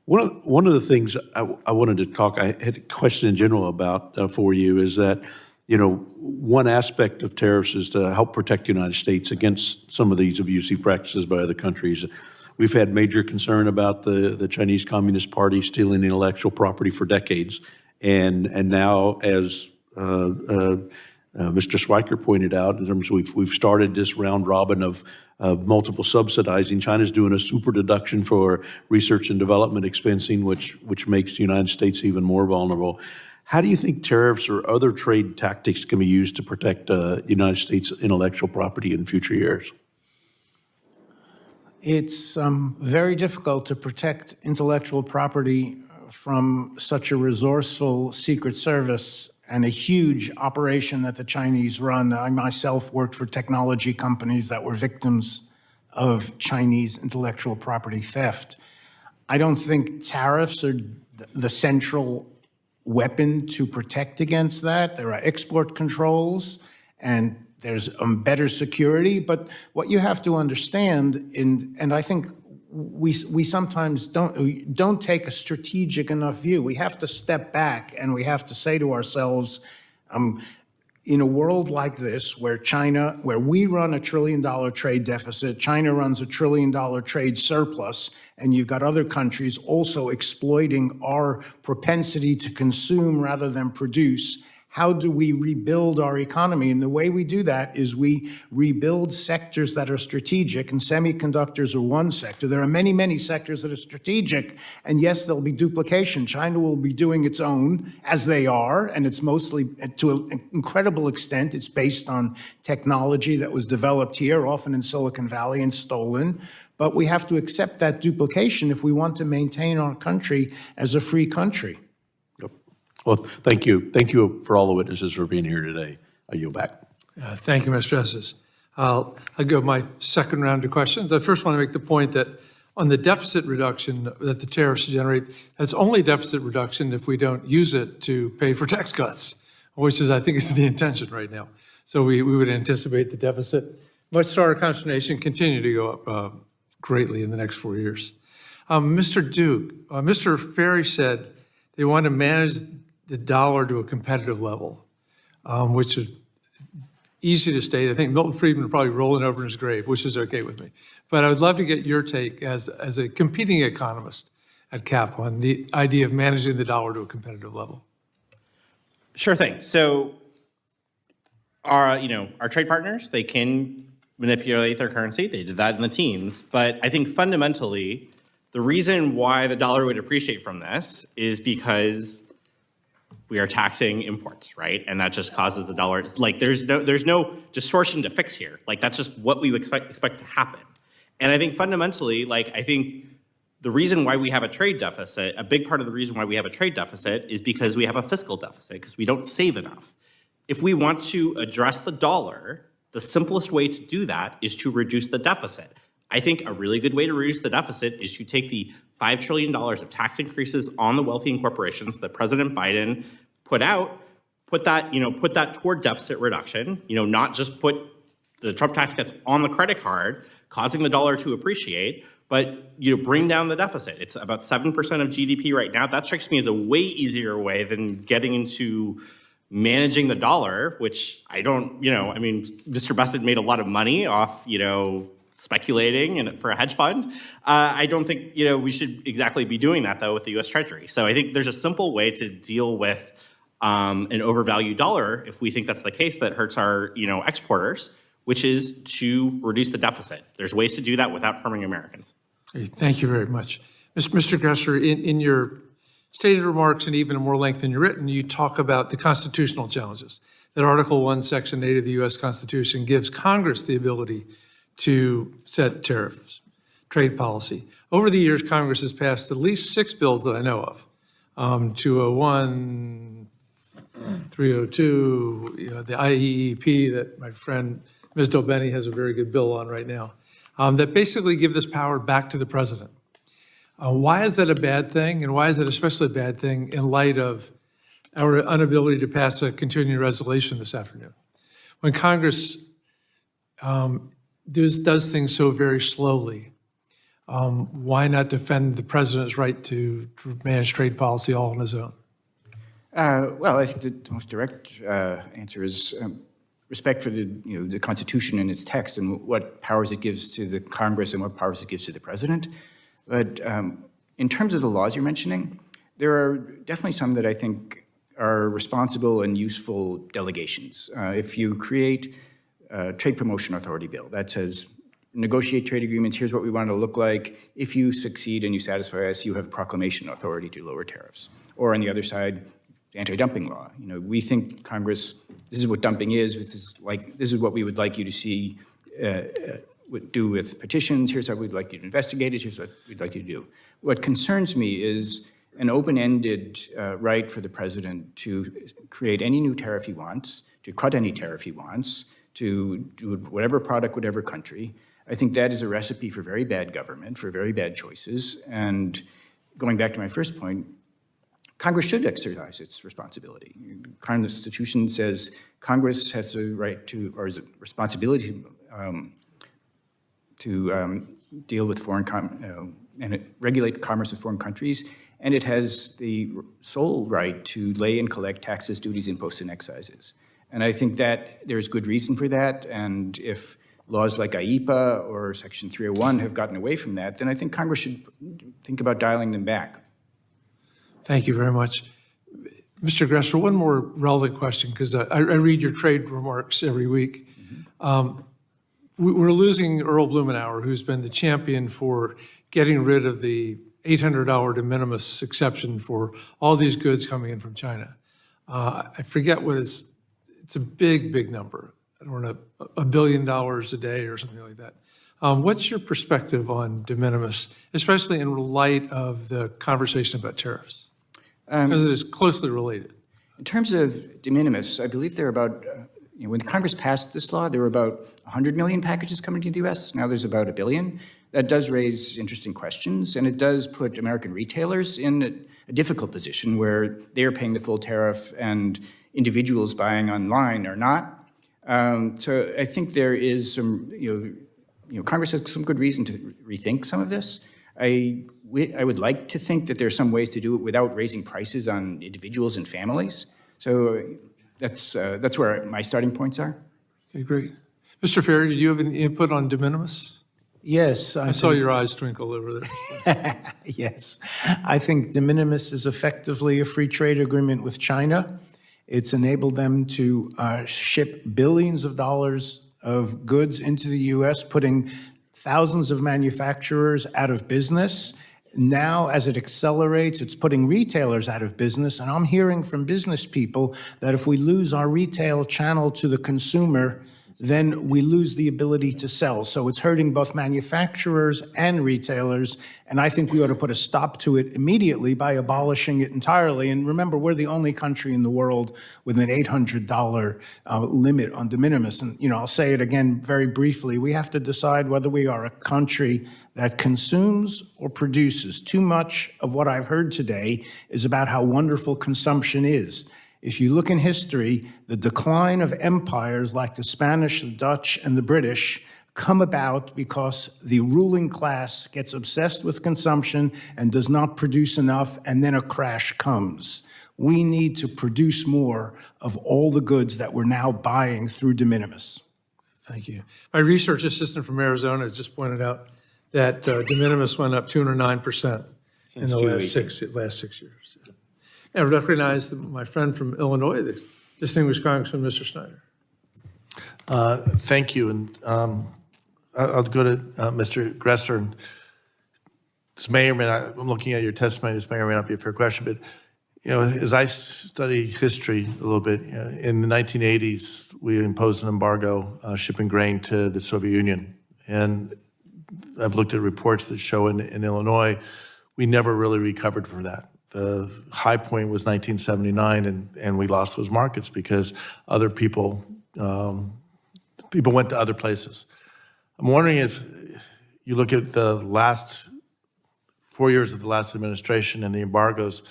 Speaker 4: One of the things I wanted to talk, I had a question in general about for you is that, one aspect of tariffs is to help protect the United States against some of these abusive practices by other countries. We've had major concern about the Chinese Communist Party stealing intellectual property for decades. And now, as Mr. Schweiker pointed out, in terms of we've started this round robin of multiple subsidizing. China's doing a super deduction for research and development expensing, which makes the United States even more vulnerable. How do you think tariffs or other trade tactics can be used to protect the United States intellectual property in future years?
Speaker 5: It's very difficult to protect intellectual property from such a resourceful Secret Service and a huge operation that the Chinese run. I myself worked for technology companies that were victims of Chinese intellectual property theft. I don't think tariffs are the central weapon to protect against that. There are export controls and there's better security. But what you have to understand, and I think we sometimes don't take a strategic enough view. We have to step back and we have to say to ourselves, in a world like this, where we run $1 trillion trade deficit, China runs $1 trillion trade surplus, and you've got other countries also exploiting our propensity to consume rather than produce, how do we rebuild our economy? And the way we do that is we rebuild sectors that are strategic, and semiconductors are one sector. There are many, many sectors that are strategic, and yes, there'll be duplication. China will be doing its own, as they are, and it's mostly, to an incredible extent, it's based on technology that was developed here, often in Silicon Valley, and stolen. But we have to accept that duplication if we want to maintain our country as a free country.
Speaker 4: Well, thank you. Thank you for all the witnesses for being here today. I yield back.
Speaker 6: Thank you, Mr. Esses. I'll go my second round of questions. I first want to make the point that on the deficit reduction that the tariffs generate, that's only deficit reduction if we don't use it to pay for tax cuts, which is, I think, is the intention right now. So we would anticipate the deficit, much to our consternation, continue to go up greatly in the next 4 years. Mr. Duke, Mr. Ferry said they want to manage the dollar to a competitive level, which is easy to state. I think Milton Friedman probably rolling over in his grave, which is okay with me. But I would love to get your take as a competing economist at Capital on the idea of managing the dollar to a competitive level.
Speaker 7: Sure thing. So our trade partners, they can manipulate their currency. They did that in the teens. But I think fundamentally, the reason why the dollar would appreciate from this is because we are taxing imports, right? And that just causes the dollar, like there's no distortion to fix here. Like that's just what we expect to happen. And I think fundamentally, I think the reason why we have a trade deficit, a big part of the reason why we have a trade deficit is because we have a fiscal deficit, because we don't save enough. If we want to address the dollar, the simplest way to do that is to reduce the deficit. I think a really good way to reduce the deficit is to take the $5 trillion of tax increases on the wealthy and corporations that President Biden put that toward deficit reduction, not just put the Trump tax cuts on the credit card, causing the dollar to appreciate, but bring down the deficit. It's about 7% of GDP right now. That strikes me as a way easier way than getting into managing the dollar, which Mr. Bassett made a lot of money off, speculating for a hedge fund. I don't think, we should exactly be doing that, though, with the U.S. Treasury. So I think there's a simple way to deal with an overvalued dollar, if we think that's the case, that hurts our, exporters, which is to reduce the deficit. There's ways to do that without harming Americans.
Speaker 6: Okay, thank you very much. Mr. Gresser, in your stated remarks and even in more length than you've written, you talk about the constitutional challenges. That Article 1, Section 8 of the U.S. Constitution gives Congress the ability to set tariffs, trade policy. Over the years, Congress has passed at least 6 bills that I know of. 201, 302, the IEEP that my friend Ms. Dobeni has a very good bill on right now, that basically give this power back to the president. Why is that a bad thing, and why is that especially a bad thing in light of our inability to pass a continuing resolution this afternoon? When Congress does things so very slowly, why not defend the president's right to manage trade policy all on his own?
Speaker 2: Well, I think the most direct answer is respect for the Constitution and its text and what powers it gives to the Congress and what powers it gives to the president. But in terms of the laws you're mentioning, there are definitely some that I think are responsible and useful delegations. If you create a trade promotion authority bill that says, negotiate trade agreements, here's what we want it to look like. If you succeed and you satisfy us, you have proclamation authority to lower tariffs. Or on the other side, anti-dumping law. We think Congress, this is what dumping is, this is what we would like you to see do with petitions, here's how we'd like you to investigate it, here's what we'd like you to do. What concerns me is an open-ended right for the president to create any new tariff he wants, to cut any tariff he wants, to do whatever product, whatever country. I think that is a recipe for very bad government, for very bad choices. And going back to my first point, Congress should exercise its responsibility. The Constitution says Congress has a right to, or is a responsibility to deal with foreign, and regulate the commerce of foreign countries, and it has the sole right to lay and collect taxes, duties, imposts, and excises. And I think that there's good reason for that, and if laws like IEPA or Section 301 have gotten away from that, then I think Congress should think about dialing them back.
Speaker 6: Thank you very much. Mr. Gresser, one more relevant question, because I read your trade remarks every week. We're losing Earl Blumenauer, who's been the champion for getting rid of the $800 de minimis exception for all these goods coming in from China. I forget what it's a big, big number. I don't know, $1 billion a day or something like that. What's your perspective on de minimis, especially in light of the conversation about tariffs? Because it is closely related.
Speaker 2: In terms of de minimis, I believe there are about, when Congress passed this law, there were about 100 million packages coming to the U.S. Now there's about 1 billion. That does raise interesting questions, and it does put American retailers in a difficult position where they are paying the full tariff and individuals buying online are not. So I think there is some, Congress has some good reason to rethink some of this. I would like to think that there's some ways to do it without raising prices on individuals and families. So that's where my starting points are.
Speaker 6: Okay, great. Mr. Ferry, did you have any input on de minimis?
Speaker 5: Yes.
Speaker 6: I saw your eyes twinkle over there.
Speaker 5: Yes. I think de minimis is effectively a free trade agreement with China. It's enabled them to ship billions of dollars of goods into the U.S., putting thousands of manufacturers out of business. Now, as it accelerates, it's putting retailers out of business. And I'm hearing from business people that if we lose our retail channel to the consumer, then we lose the ability to sell. So it's hurting both manufacturers and retailers, and I think we ought to put a stop to it immediately by abolishing it entirely. And remember, we're the only country in the world with an $800 limit on de minimis. And I'll say it again very briefly. We have to decide whether we are a country that consumes or produces. Too much of what I've heard today is about how wonderful consumption is. If you look in history, the decline of empires like the Spanish, the Dutch, and the British come about because the ruling class gets obsessed with consumption and does not produce enough, and then a crash comes. We need to produce more of all the goods that we're now buying through de minimis.
Speaker 6: Thank you. My research assistant from Arizona has just pointed out that de minimis went up 209% in the last 6 years. And recognize my friend from Illinois, the distinguished Congressman, Mr. Snyder.
Speaker 8: Thank you, and I'll go to Mr. Gresser. And this may or may not, I'm looking at your testimony, this may or may not be a fair question, but as I study history a little bit, in the 1980s, we imposed an embargo shipping grain to the Soviet Union. And I've looked at reports that show in Illinois, we never really recovered from that. The high point was 1979, and we lost those markets because other people went to other places. I'm wondering if you look at the last 4 years of the last administration and the embargoes,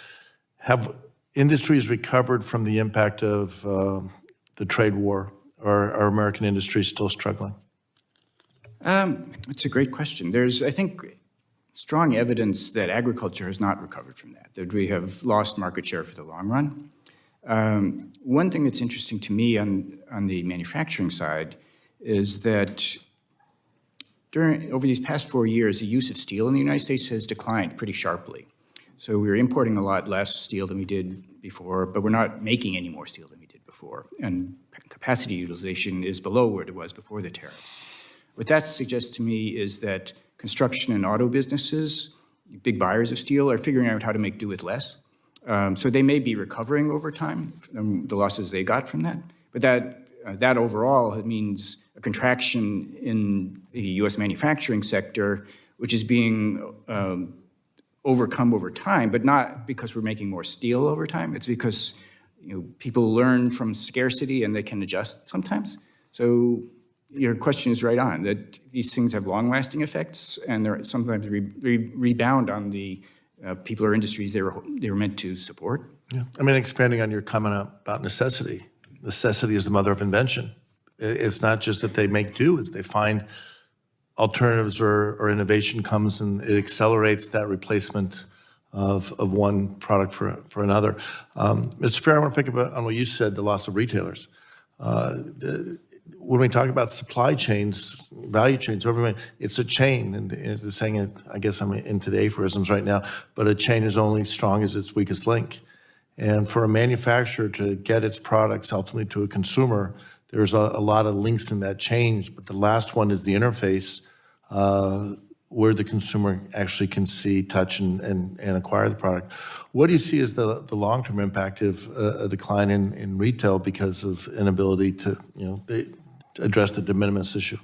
Speaker 8: have industries recovered from the impact of the trade war, or are American industries still struggling?
Speaker 2: It's a great question. There's, I think, strong evidence that agriculture has not recovered from that we have lost market share for the long run. One thing that's interesting to me on the manufacturing side is that over these past 4 years, the use of steel in the United States has declined pretty sharply. So we're importing a lot less steel than we did before, but we're not making any more steel than we did before. And capacity utilization is below where it was before the tariffs. What that suggests to me is that construction and auto businesses, big buyers of steel, are figuring out how to make do with less. So they may be recovering over time from the losses they got from that. But that overall means a contraction in the U.S. manufacturing sector, which is being overcome over time, but not because we're making more steel over time. It's because people learn from scarcity and they can adjust sometimes. So your question is right on, that these things have long-lasting effects, and they're sometimes rebound on the people or industries they were meant to support.
Speaker 8: Yeah. I mean, expanding on your comment about necessity. Necessity is the mother of invention. It's not just that they make do, it's they find alternatives or innovation comes and it accelerates that replacement of one product for another. Mr. Fair, I want to pick up on what you said, the loss of retailers. When we talk about supply chains, value chains, it's a chain, and it's saying it, I guess I'm into the aphorisms right now, but a chain is only strong as its weakest link. And for a manufacturer to get its products ultimately to a consumer, there's a lot of links in that chain, but the last one is the interface where the consumer actually can see, touch, and acquire the product. What do you see as the long-term impact of a decline in retail because of inability to address the de minimis issue?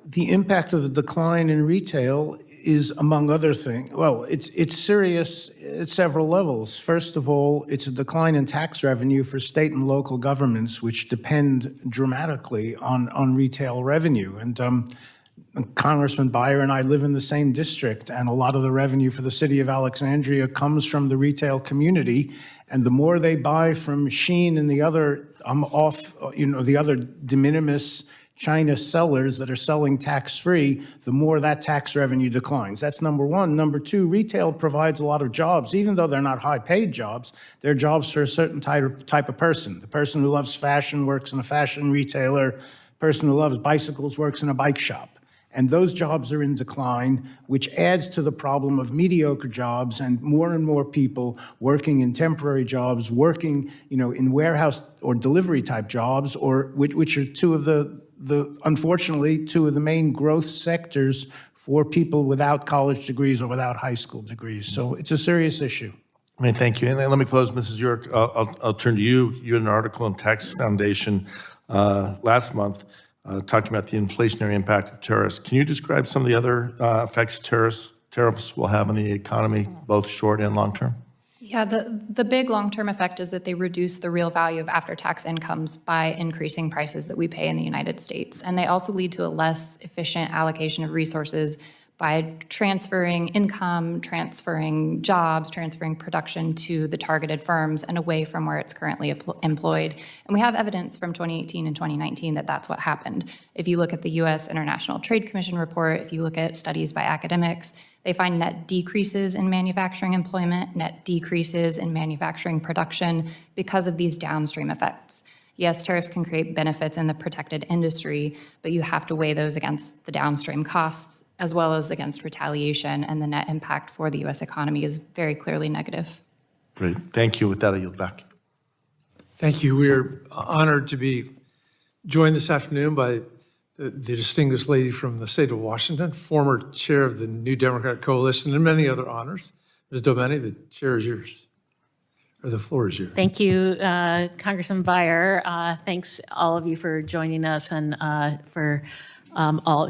Speaker 5: The impact of the decline in retail is, among other things, well, it's serious at several levels. First of all, it's a decline in tax revenue for state and local governments, which depend dramatically on retail revenue. And Congressman Beyer and I live in the same district, and a lot of the revenue for the city of Alexandria comes from the retail community. And the more they buy from Shein and the other the other de minimis China sellers that are selling tax-free, the more that tax revenue declines. That's number one. Number two, retail provides a lot of jobs. Even though they're not high-paid jobs, they're jobs for a certain type of person. The person who loves fashion works in a fashion retailer. The person who loves bicycles works in a bike shop. And those jobs are in decline, which adds to the problem of mediocre jobs and more people working in temporary jobs, working in warehouse or delivery type jobs, or which are unfortunately two of the main growth sectors for people without college degrees or without high school degrees. So it's a serious issue.
Speaker 8: I mean, thank you. And then let me close, Mrs. York. I'll turn to you. You had an article in Tax Foundation last month talking about the inflationary impact of tariffs. Can you describe some of the other effects tariffs will have on the economy, both short and long term?
Speaker 3: Yeah, the big long-term effect is that they reduce the real value of after-tax incomes by increasing prices that we pay in the United States. And they also lead to a less efficient allocation of resources by transferring income, transferring jobs, transferring production to the targeted firms and away from where it's currently employed. And we have evidence from 2018 and 2019 that that's what happened. If you look at the U.S. International Trade Commission report, if you look at studies by academics, they find net decreases in manufacturing employment, net decreases in manufacturing production because of these downstream effects. Yes, tariffs can create benefits in the protected industry, but you have to weigh those against the downstream costs as well as against retaliation, and the net impact for the U.S. economy is very clearly negative.
Speaker 8: Great, thank you. With that, I yield back.
Speaker 6: Thank you. We're honored to be joined this afternoon by the distinguished lady from the state of Washington, former chair of the New Democratic Coalition, and many other honors. Ms. Domeni, the chair is yours, or the floor is yours.
Speaker 11: Thank you, Congressman Beyer. Thanks all of you for joining us and for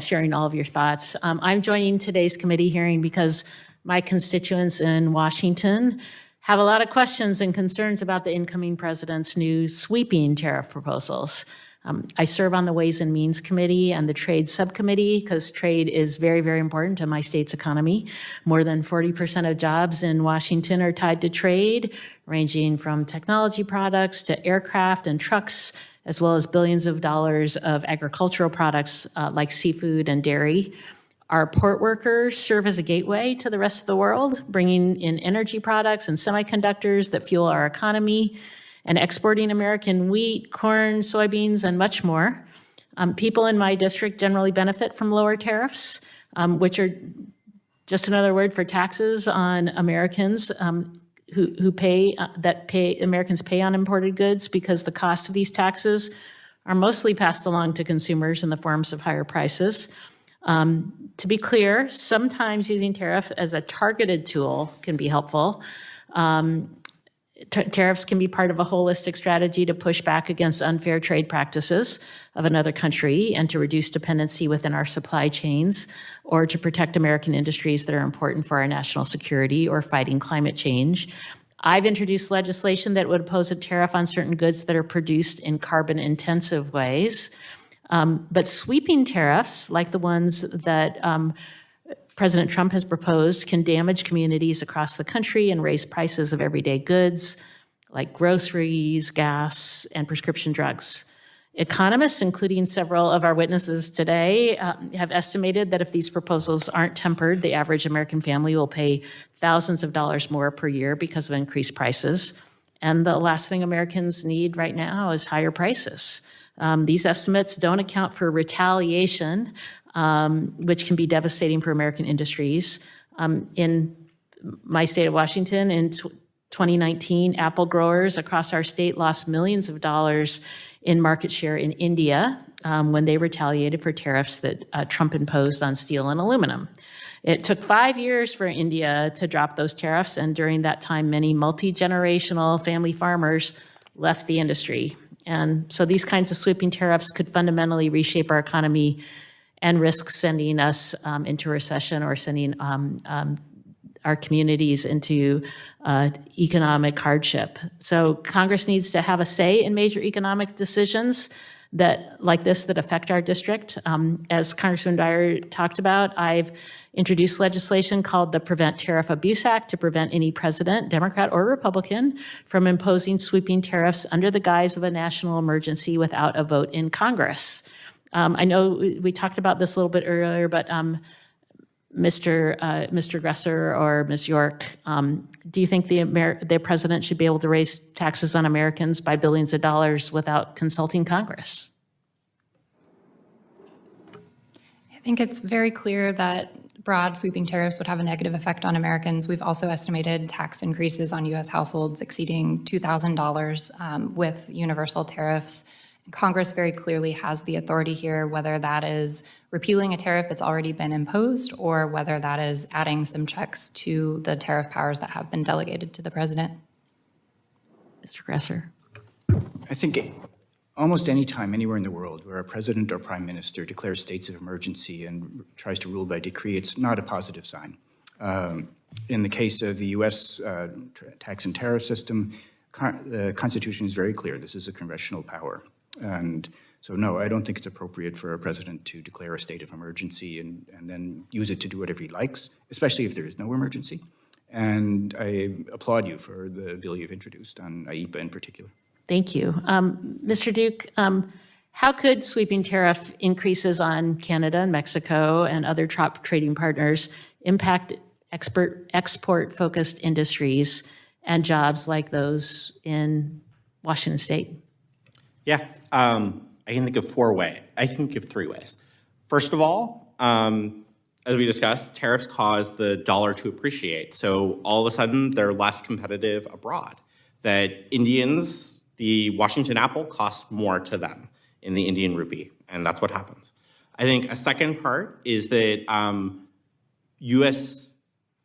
Speaker 11: sharing all of your thoughts. I'm joining today's committee hearing because my constituents in Washington have a lot of questions and concerns about the incoming president's new sweeping tariff proposals. I serve on the Ways and Means Committee and the Trade Subcommittee because trade is very, very important to my state's economy. More than 40% of jobs in Washington are tied to trade, ranging from technology products to aircraft and trucks, as well as billions of dollars of agricultural products like seafood and dairy. Our port workers serve as a gateway to the rest of the world, bringing in energy products and semiconductors that fuel our economy, and exporting American wheat, corn, soybeans, and much more. People in my district generally benefit from lower tariffs, which are just another word for taxes on Americans Americans pay on imported goods because the cost of these taxes are mostly passed along to consumers in the forms of higher prices. To be clear, sometimes using tariff as a targeted tool can be helpful. Tariffs can be part of a holistic strategy to push back against unfair trade practices of another country and to reduce dependency within our supply chains, or to protect American industries that are important for our national security or fighting climate change. I've introduced legislation that would impose a tariff on certain goods that are produced in carbon-intensive ways. But sweeping tariffs, like the ones that President Trump has proposed, can damage communities across the country and raise prices of everyday goods like groceries, gas, and prescription drugs. Economists, including several of our witnesses today, have estimated that if these proposals aren't tempered, the average American family will pay thousands of dollars more per year because of increased prices. And the last thing Americans need right now is higher prices. These estimates don't account for retaliation, which can be devastating for American industries. In my state of Washington, in 2019, apple growers across our state lost millions of dollars in market share in India when they retaliated for tariffs that Trump imposed on steel and aluminum. It took 5 years for India to drop those tariffs, and during that time, many multi-generational family farmers left the industry. And so these kinds of sweeping tariffs could fundamentally reshape our economy and risk sending us into recession or sending our communities into economic hardship. So Congress needs to have a say in major economic decisions like this that affect our district. As Congressman Dyer talked about, I've introduced legislation called the Prevent Tariff Abuse Act to prevent any president, Democrat or Republican, from imposing sweeping tariffs under the guise of a national emergency without a vote in Congress. I know we talked about this a little bit earlier, but Mr. Gresser or Ms. York, do you think the president should be able to raise taxes on Americans by billions of dollars without consulting Congress?
Speaker 3: I think it's very clear that broad sweeping tariffs would have a negative effect on Americans. We've also estimated tax increases on U.S. households exceeding $2,000 with universal tariffs. Congress very clearly has the authority here, whether that is repealing a tariff that's already been imposed or whether that is adding some checks to the tariff powers that have been delegated to the president.
Speaker 11: Mr. Gresser.
Speaker 2: I think almost any time, anywhere in the world, where a president or prime minister declares states of emergency and tries to rule by decree, it's not a positive sign. In the case of the U.S. Tax and tariff system, the Constitution is very clear. This is a congressional power. And so, no, I don't think it's appropriate for a president to declare a state of emergency and then use it to do whatever he likes, especially if there is no emergency. And I applaud you for the bill you've introduced on IEPA in particular.
Speaker 11: Thank you. Mr. Duke, how could sweeping tariff increases on Canada and Mexico and other top trading partners impact export-focused industries and jobs like those in Washington State?
Speaker 7: Yeah, I can think of 3 ways. First of all, as we discussed, tariffs cause the dollar to appreciate. So all of a sudden, they're less competitive abroad. That Indians, the Washington apple costs more to them in the Indian rupee, and that's what happens. I think a second part is that U.S.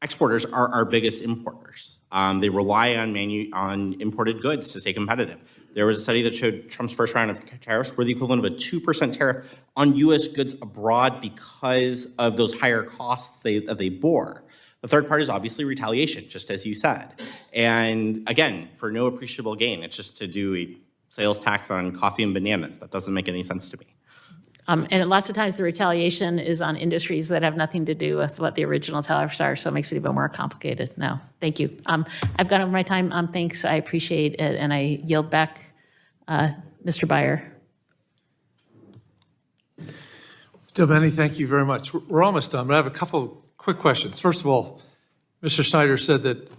Speaker 7: exporters are our biggest importers. They rely on imported goods to stay competitive. There was a study that showed Trump's first round of tariffs were the equivalent of a 2% tariff on U.S. goods abroad because of those higher costs that they bore. The third part is obviously retaliation, just as you said. And again, for no appreciable gain, it's just to do a sales tax on coffee and bananas. That doesn't make any sense to me.
Speaker 11: And lots of times the retaliation is on industries that have nothing to do with what the original tariffs are, so it makes it even more complicated. No, thank you. I've gone over my time. Thanks, I appreciate it, and I yield back, Mr. Byer.
Speaker 6: Still, Benny, thank you very much. We're almost done, but I have a couple quick questions. First of all, Mr. Snyder said that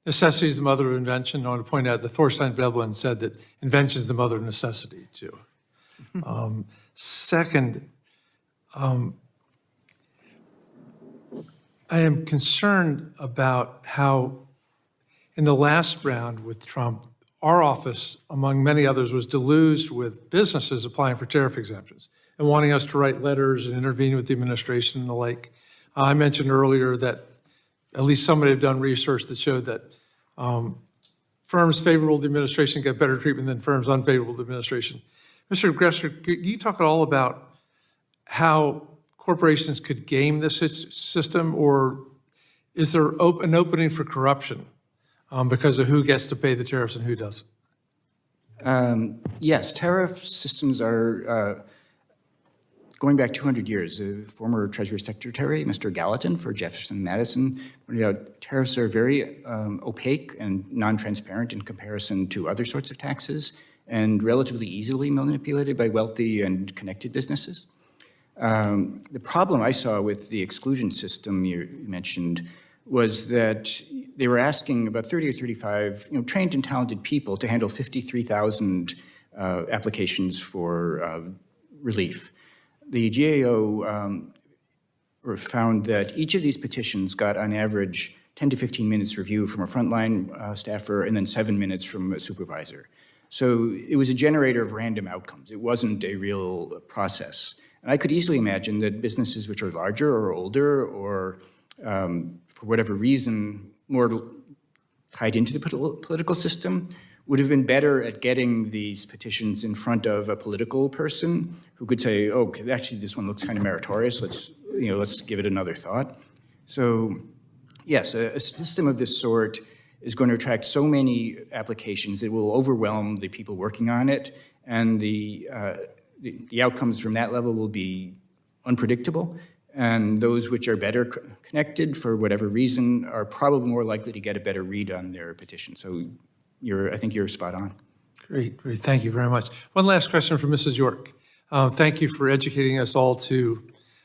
Speaker 6: necessity is the mother of invention. I want to point out that Thorstein Veblen said that invention is the mother of necessity, too. Second, I am concerned about how in the last round with Trump, our office, among many others, was deluged with businesses applying for tariff exemptions and wanting us to write letters and intervene with the administration and the like. I mentioned earlier that at least somebody had done research that showed that firms favorable to the administration get better treatment than firms unfavorable to the administration. Mr. Gresser, could you talk at all about how corporations could game this system, or is there an opening for corruption because of who gets to pay the tariffs and who doesn't?
Speaker 2: Yes, tariff systems are going back 200 years. The former Treasury Secretary, Mr. Gallatin for Jefferson Madison, pointed out tariffs are very opaque and non-transparent in comparison to other sorts of taxes, and relatively easily manipulated by wealthy and connected businesses. The problem I saw with the exclusion system you mentioned was that they were asking about 30 or 35 trained and talented people to handle 53,000 applications for relief. The GAO found that each of these petitions got on average 10 to 15 minutes review from a frontline staffer and then 7 minutes from a supervisor. So it was a generator of random outcomes. It wasn't a real process. And I could easily imagine that businesses which are larger or older or for whatever reason more tied into the political system would have been better at getting these petitions in front of a political person who could say, oh, okay, actually this one looks kind of meritorious. Let's give it another thought. So yes, a system of this sort is going to attract so many applications, it will overwhelm the people working on it, and the outcomes from that level will be unpredictable, and those which are better connected for whatever reason are probably more likely to get a better read on their petition. So I think you're spot on.
Speaker 6: Great. Thank you very much. One last question from Mrs. York. Thank you for educating us all to,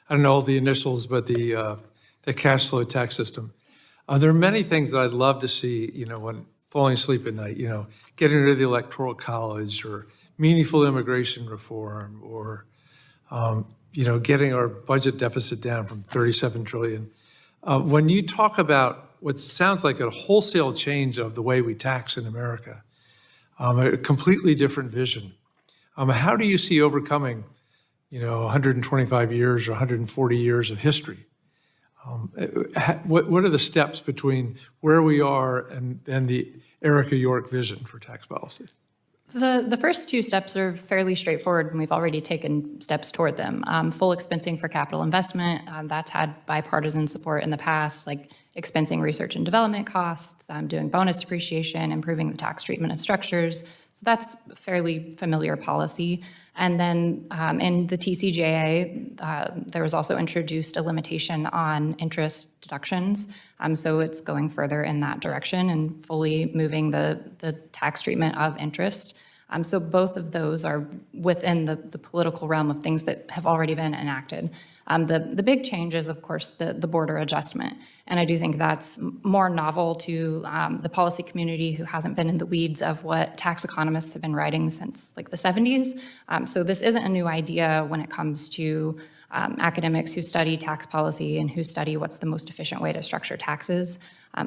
Speaker 6: I don't know all the initials, but the cash flow tax system. There are many things that I'd love to see, when falling asleep at night, getting rid of the Electoral College or meaningful immigration reform or, getting our budget deficit down from 37 trillion. When you talk about what sounds like a wholesale change of the way we tax in America, a completely different vision, how do you see overcoming, 125 years or 140 years of history? What are the steps between where we are and the Erica York vision for tax policy?
Speaker 3: The first two steps are fairly straightforward, and we've already taken steps toward them. Full expensing for capital investment, that's had bipartisan support in the past, like expensing research and development costs, doing bonus depreciation, improving the tax treatment of structures. So that's fairly familiar policy. And then in the TCJA, there was also introduced a limitation on interest deductions. So it's going further in that direction and fully moving the tax treatment of interest. So both of those are within the political realm of things that have already been enacted. The big change is, of course, the border adjustment. And I do think that's more novel to the policy community who hasn't been in the weeds of what tax economists have been writing since like the 70s. So this isn't a new idea when it comes to academics who study tax policy and who study what's the most efficient way to structure taxes.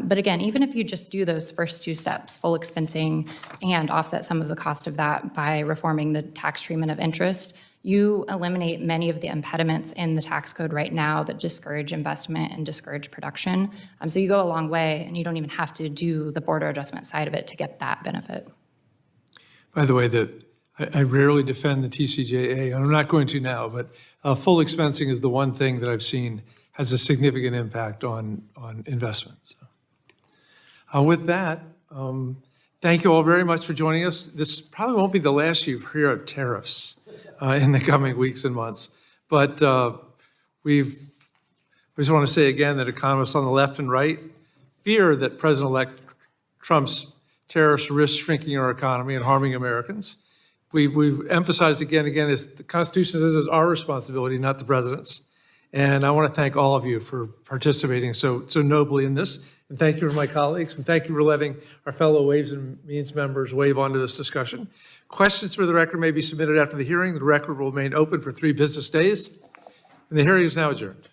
Speaker 3: But again, even if you just do those first two steps, full expensing and offset some of the cost of that by reforming the tax treatment of interest, you eliminate many of the impediments in the tax code right now that discourage investment and discourage production. So you go a long way, and you don't even have to do the border adjustment side of it to get that benefit.
Speaker 6: By the way, I rarely defend the TCJA, and I'm not going to now, but full expensing is the one thing that I've seen has a significant impact on investment. So, with that, thank you all very much for joining us. This probably won't be the last you hear of tariffs in the coming weeks and months, but we just want to say again that economists on the left and right fear that President-elect Trump's tariffs risk shrinking our economy and harming Americans. We've emphasized again and again, the Constitution says it's our responsibility, not the president's. And I want to thank all of you for participating so nobly in this. And thank you to my colleagues, and thank you for letting our fellow Ways and Means members wave onto this discussion. Questions for the record may be submitted after the hearing. The record will remain open for 3 business days, and the hearing is now adjourned.